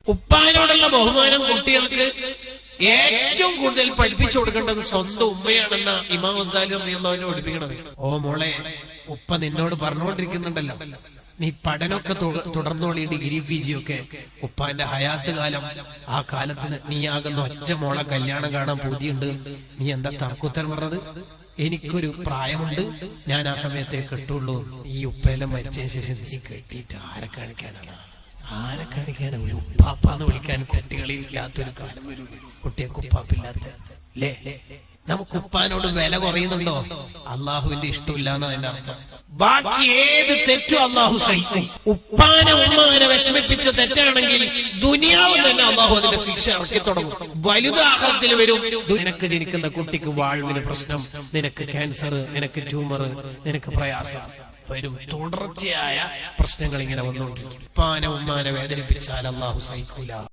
ഉപ്പാനോടുള്ള ബഹുമാനം കുട്ടികൾക്ക് ഏറ്റവും കൂടുതൽ പഠിപ്പിച്ചു കൊടുക്കേണ്ടത് സ്വന്തം ഉമ്മയാണെന്ന ഇമാം ഗസാലി റളിയല്ലാഹു പഠിപ്പിക്കണത്. ഓ മോളെ, ഉപ്പ നിന്നോട് പറഞ്ഞുകൊണ്ടിരിക്കുന്നുണ്ടല്ലോ, നീ പഠനമൊക്കെ തുടർന്നോളി, ഡിഗ്രി PG ഒക്കെ. ഉപ്പാന്റെ ഹയാത്ത് കാലം, ആ കാലത്തിന് നീ ആകുന്ന ഒറ്റ മോളെ കല്യാണം കാണാൻ പൂതിയുണ്ട്. നീ എന്താ തർക്കുത്തരം പറഞ്ഞത്? എനിക്കൊരു പ്രായമുണ്ട്, ഞാൻ ആ സമയത്തേ കെട്ടുള്ളൂ. ഈ ഉപ്പയെല്ലാം മരിച്ചതിന് ശേഷം നീ കെട്ടിയിട്ട് ആരെ കാണിക്കാനാണ്? ആരെ കാണിക്കാനാ? ഒരു ഉപ്പാപ്പാന്ന് വിളിക്കാൻ കുട്ടികളില്ലാത്തൊരു കാലം വരും. കുട്ടികൾക്ക് ഉപ്പാപ്പില്ലാത്ത അല്ലേ? നമുക്ക് ഉപ്പാനോട് വില കുറയുന്നുണ്ടോ? അള്ളാഹുവിന്റെ ഇഷ്ടമില്ല എന്ന് അതിന്റെ അർത്ഥം. ബാക്കി ഏത് തെറ്റും അള്ളാഹു സഹിക്കും. ഉപ്പാനെ ഉമ്മാനെ വിഷമിപ്പിച്ച തെറ്റാണെങ്കിൽ ദുനിയാവ് തന്നെ അള്ളാഹു അതിന്റെ ശിക്ഷ ഇറക്കി തുടങ്ങും. വലുത് ആഖിറത്തിൽ വരും. നിനക്ക് ജനിക്കുന്ന കുട്ടിക്ക് വാൾവിന് പ്രശ്നം, നിനക്ക് ക്യാൻസർ, നിനക്ക് ട്യൂമർ, നിനക്ക് പ്രയാസം വരും. തുടർച്ചയായ പ്രശ്നങ്ങൾ ഇങ്ങനെ വന്നുകൊണ്ടിരിക്കും. ഉപ്പാനെ ഉമ്മാനെ വേദനിപ്പിച്ചാൽ അള്ളാഹു സഹിക്കൂല.